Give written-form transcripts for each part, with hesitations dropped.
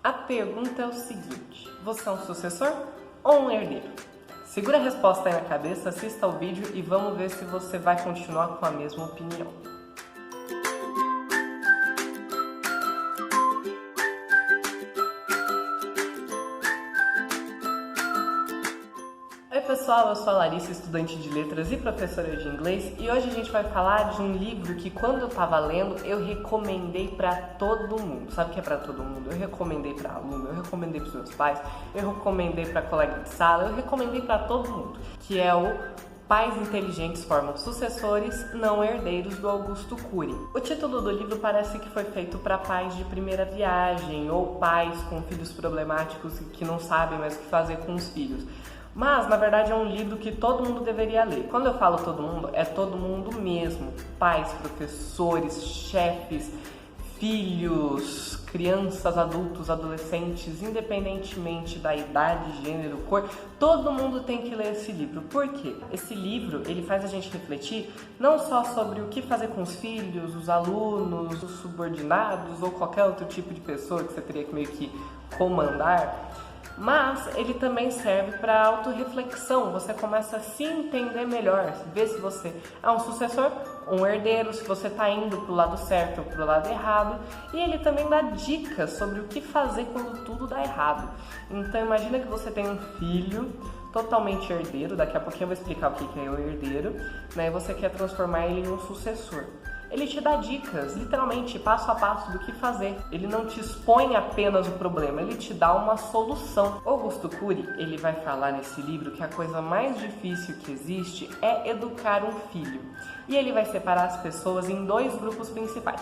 A pergunta é o seguinte: você é um sucessor ou um herdeiro? Segura a resposta aí na cabeça, assista ao vídeo e vamos ver se você vai continuar com a mesma opinião. Oi pessoal, eu sou a Larissa, estudante de letras e professora de inglês, e hoje a gente vai falar de um livro que quando eu tava lendo eu recomendei pra todo mundo. Sabe o que é pra todo mundo? Eu recomendei pra aluno, eu recomendei pros meus pais, eu recomendei pra colega de sala, eu recomendei pra todo mundo, que é o Pais Inteligentes Formam Sucessores, Não Herdeiros, do Augusto Cury. O título do livro parece que foi feito para pais de primeira viagem ou pais com filhos problemáticos que não sabem mais o que fazer com os filhos. Mas, na verdade, é um livro que todo mundo deveria ler. Quando eu falo todo mundo, é todo mundo mesmo. Pais, professores, chefes, filhos, crianças, adultos, adolescentes, independentemente da idade, gênero, cor, todo mundo tem que ler esse livro. Por quê? Esse livro, ele faz a gente refletir não só sobre o que fazer com os filhos, os alunos, os subordinados ou qualquer outro tipo de pessoa que você teria que meio que comandar, mas ele também serve para autorreflexão. Você começa a se entender melhor, ver se você é um sucessor, um herdeiro, se você está indo para o lado certo ou para o lado errado. E ele também dá dicas sobre o que fazer quando tudo dá errado. Então imagina que você tem um filho totalmente herdeiro, daqui a pouquinho eu vou explicar o que é o herdeiro, né? E você quer transformar ele em um sucessor. Ele te dá dicas, literalmente, passo a passo do que fazer. Ele não te expõe apenas o problema, ele te dá uma solução. Augusto Cury, ele vai falar nesse livro que a coisa mais difícil que existe é educar um filho. E ele vai separar as pessoas em dois grupos principais: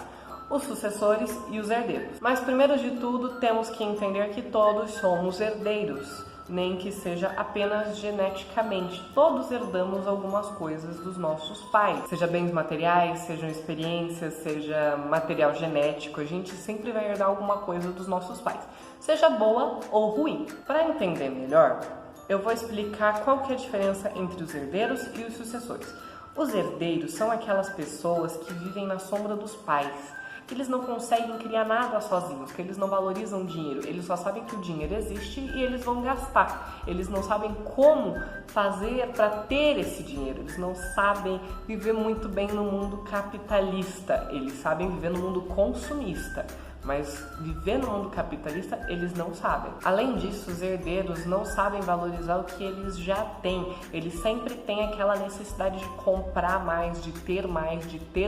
os sucessores e os herdeiros. Mas primeiro de tudo, temos que entender que todos somos herdeiros, nem que seja apenas geneticamente. Todos herdamos algumas coisas dos nossos pais, seja bens materiais, sejam experiências, seja material genético. A gente sempre vai herdar alguma coisa dos nossos pais, seja boa ou ruim. Para entender melhor, eu vou explicar qual que é a diferença entre os herdeiros e os sucessores. Os herdeiros são aquelas pessoas que vivem na sombra dos pais, que eles não conseguem criar nada sozinhos, que eles não valorizam o dinheiro, eles só sabem que o dinheiro existe e eles vão gastar. Eles não sabem como fazer para ter esse dinheiro, eles não sabem viver muito bem no mundo capitalista, eles sabem viver no mundo consumista. Mas viver no mundo capitalista, eles não sabem. Além disso, os herdeiros não sabem valorizar o que eles já têm. Eles sempre têm aquela necessidade de comprar mais, de ter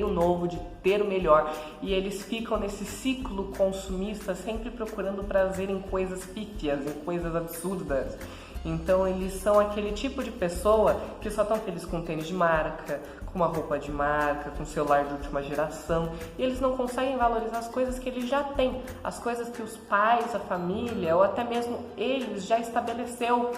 o novo, de ter o melhor. E eles ficam nesse ciclo consumista, sempre procurando prazer em coisas pífias, em coisas absurdas. Então eles são aquele tipo de pessoa que só estão felizes com tênis de marca, com uma roupa de marca, com um celular de última geração, e eles não conseguem valorizar as coisas que eles já têm, as coisas que os pais, a família ou até mesmo eles já estabeleceu.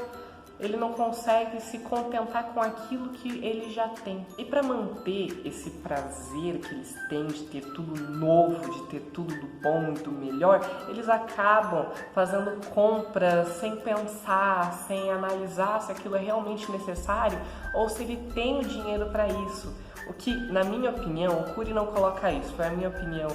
Ele não consegue se contentar com aquilo que ele já tem. E para manter esse prazer que eles têm de ter tudo novo, de ter tudo do bom e do melhor, eles acabam fazendo compras sem pensar, sem analisar se aquilo é realmente necessário ou se ele tem o dinheiro para isso. O que, na minha opinião, o Cury não coloca isso, foi a minha opinião.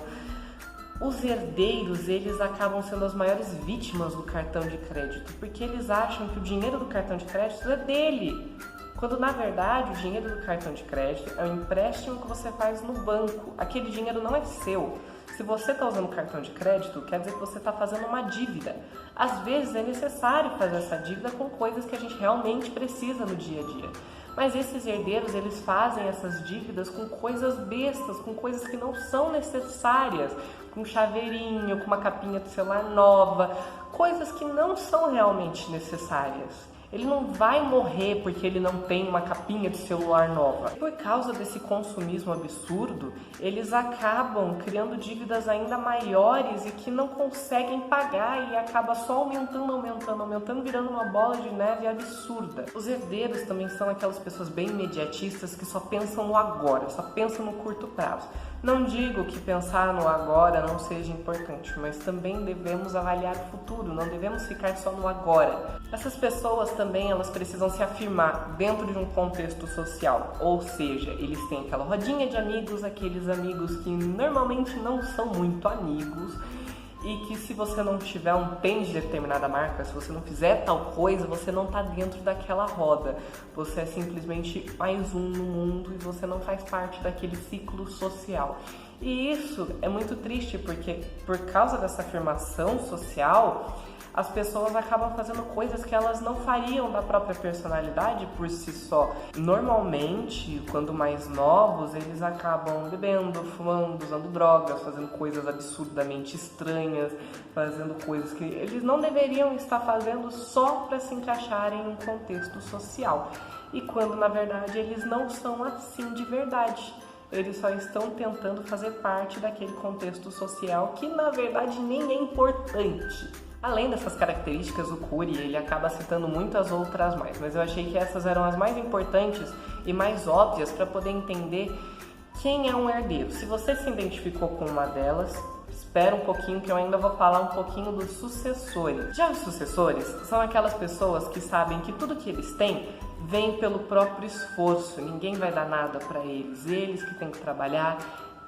Os herdeiros, eles acabam sendo as maiores vítimas do cartão de crédito, porque eles acham que o dinheiro do cartão de crédito é dele, quando na verdade o dinheiro do cartão de crédito é um empréstimo que você faz no banco. Aquele dinheiro não é seu. Se você está usando cartão de crédito, quer dizer que você está fazendo uma dívida. Às vezes é necessário fazer essa dívida com coisas que a gente realmente precisa no dia a dia. Mas esses herdeiros, eles fazem essas dívidas com coisas bestas, com coisas que não são necessárias, com um chaveirinho, com uma capinha de celular nova, coisas que não são realmente necessárias. Ele não vai morrer porque ele não tem uma capinha de celular nova. Por causa desse consumismo absurdo, eles acabam criando dívidas ainda maiores e que não conseguem pagar e acaba só aumentando, virando uma bola de neve absurda. Os herdeiros também são aquelas pessoas bem imediatistas que só pensam no agora, só pensam no curto prazo. Não digo que pensar no agora não seja importante, mas também devemos avaliar o futuro, não devemos ficar só no agora. Essas pessoas também, elas precisam se afirmar dentro de um contexto social, ou seja, eles têm aquela rodinha de amigos, aqueles amigos que normalmente não são muito amigos, e que se você não tiver um tênis de determinada marca, se você não fizer tal coisa, você não está dentro daquela roda. Você é simplesmente mais um no mundo e você não faz parte daquele ciclo social. E isso é muito triste porque por causa dessa afirmação social, as pessoas acabam fazendo coisas que elas não fariam da própria personalidade por si só. Normalmente, quando mais novos, eles acabam bebendo, fumando, usando drogas, fazendo coisas absurdamente estranhas, fazendo coisas que eles não deveriam estar fazendo só para se encaixarem em um contexto social. E quando, na verdade, eles não são assim de verdade. Eles só estão tentando fazer parte daquele contexto social que, na verdade, nem é importante. Além dessas características, o Cury ele acaba citando muitas outras mais, mas eu achei que essas eram as mais importantes e mais óbvias para poder entender quem é um herdeiro. Se você se identificou com uma delas, espera um pouquinho que eu ainda vou falar um pouquinho dos sucessores. Já os sucessores são aquelas pessoas que sabem que tudo que eles têm vem pelo próprio esforço, ninguém vai dar nada para eles que têm que trabalhar,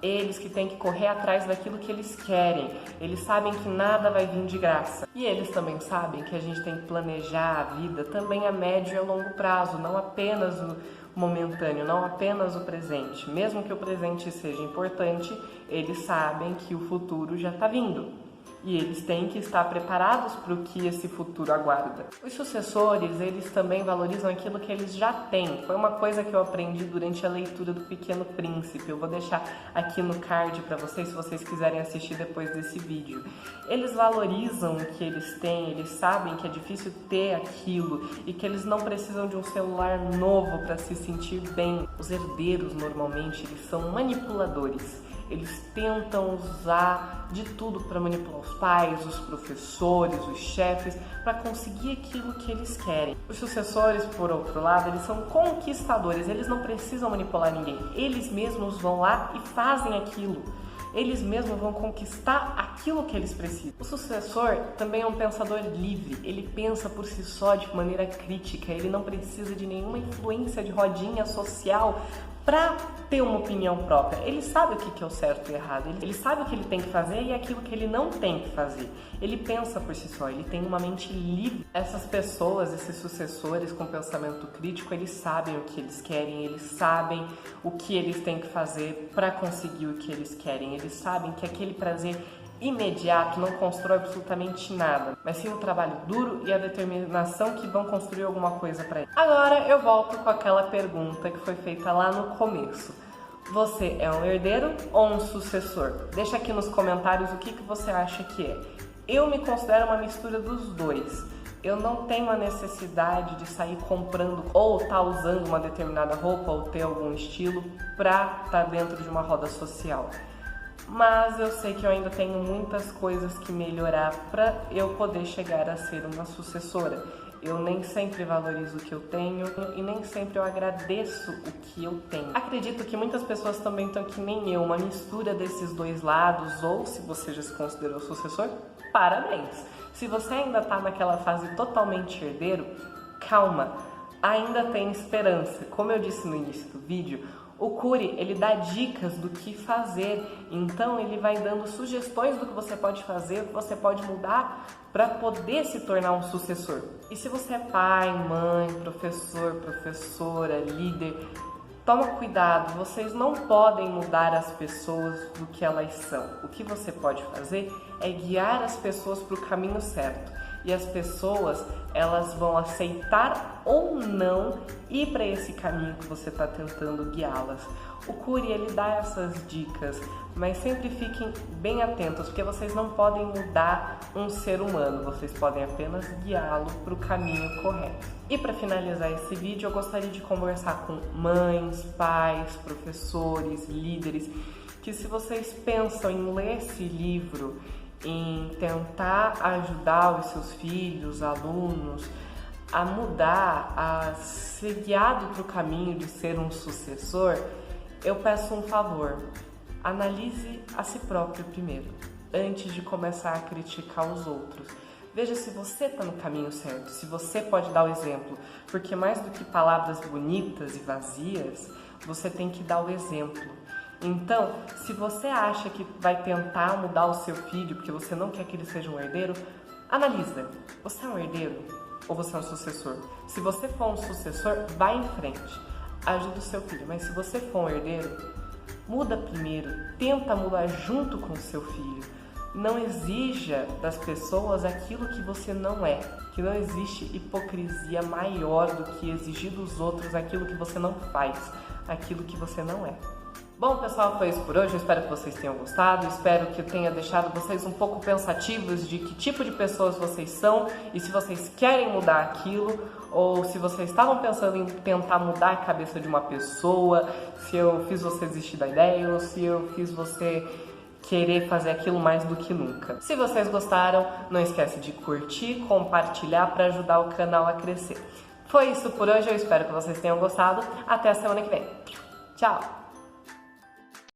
eles que têm que correr atrás daquilo que eles querem. Eles sabem que nada vai vir de graça. E eles também sabem que a gente tem que planejar a vida também a médio e a longo prazo, não apenas o momentâneo, não apenas o presente. Mesmo que o presente seja importante, eles sabem que o futuro já está vindo. E eles têm que estar preparados para o que esse futuro aguarda. Os sucessores, eles também valorizam aquilo que eles já têm. Foi uma coisa que eu aprendi durante a leitura do Pequeno Príncipe. Eu vou deixar aqui no card para vocês, se vocês quiserem assistir depois desse vídeo. Eles valorizam o que eles têm, eles sabem que é difícil ter aquilo e que eles não precisam de um celular novo para se sentir bem. Os herdeiros, normalmente, eles são manipuladores. Eles tentam usar de tudo para manipular os pais, os professores, os chefes, para conseguir aquilo que eles querem. Os sucessores, por outro lado, eles são conquistadores, eles não precisam manipular ninguém. Eles mesmos vão lá e fazem aquilo. Eles mesmos vão conquistar aquilo que eles precisam. O sucessor também é um pensador livre, ele pensa por si só de maneira crítica, ele não precisa de nenhuma influência de rodinha social para ter uma opinião própria. Ele sabe o que é o certo e o errado, ele sabe o que ele tem que fazer e aquilo que ele não tem que fazer. Ele pensa por si só, ele tem uma mente livre. Essas pessoas, esses sucessores com pensamento crítico, eles sabem o que eles querem, eles sabem o que eles têm que fazer para conseguir o que eles querem. Eles sabem que aquele prazer imediato não constrói absolutamente nada, mas sim o trabalho duro e a determinação que vão construir alguma coisa para ele. Agora eu volto com aquela pergunta que foi feita lá no começo. Você é um herdeiro ou um sucessor? Deixa aqui nos comentários o que você acha que é. Eu me considero uma mistura dos dois. Eu não tenho a necessidade de sair comprando ou estar usando uma determinada roupa ou ter algum estilo para estar dentro de uma roda social. Mas eu sei que eu ainda tenho muitas coisas que melhorar para eu poder chegar a ser uma sucessora. Eu nem sempre valorizo o que eu tenho e nem sempre eu agradeço o que eu tenho. Acredito que muitas pessoas também estão que nem eu, uma mistura desses dois lados, ou se você já se considerou sucessor, parabéns! Se você ainda está naquela fase totalmente herdeiro, calma, ainda tem esperança. Como eu disse no início do vídeo, o Cury, ele dá dicas do que fazer, então ele vai dando sugestões do que você pode fazer, o que você pode mudar para poder se tornar um sucessor. E se você é pai, mãe, professor, professora, líder, toma cuidado, vocês não podem mudar as pessoas do que elas são. O que você pode fazer é guiar as pessoas para o caminho certo. E as pessoas, elas vão aceitar ou não ir para esse caminho que você está tentando guiá-las. O Cury, ele dá essas dicas, mas sempre fiquem bem atentos, porque vocês não podem mudar um ser humano, vocês podem apenas guiá-lo para o caminho correto. E para finalizar esse vídeo, eu gostaria de conversar com mães, pais, professores, líderes, que se vocês pensam em ler esse livro, em tentar ajudar os seus filhos, alunos, a mudar, a ser guiado para o caminho de ser um sucessor, eu peço um favor. Analise a si próprio primeiro, antes de começar a criticar os outros. Veja se você está no caminho certo, se você pode dar o exemplo, porque mais do que palavras bonitas e vazias, você tem que dar o exemplo. Então, se você acha que vai tentar mudar o seu filho porque você não quer que ele seja um herdeiro, analisa. Você é um herdeiro ou você é um sucessor? Se você for um sucessor, vai em frente. Ajuda o seu filho. Mas se você for um herdeiro, muda primeiro. Tenta mudar junto com o seu filho. Não exija das pessoas aquilo que você não é. Que não existe hipocrisia maior do que exigir dos outros aquilo que você não faz, aquilo que você não é. Bom, pessoal, foi isso por hoje. Eu espero que vocês tenham gostado. Espero que eu tenha deixado vocês um pouco pensativos de que tipo de pessoas vocês são e se vocês querem mudar aquilo ou se vocês estavam pensando em tentar mudar a cabeça de uma pessoa, se eu fiz você desistir da ideia ou se eu fiz você querer fazer aquilo mais do que nunca. Se vocês gostaram, não esquece de curtir, compartilhar para ajudar o canal a crescer. Foi isso por hoje. Eu espero que vocês tenham gostado. Até a semana que vem. Tchau!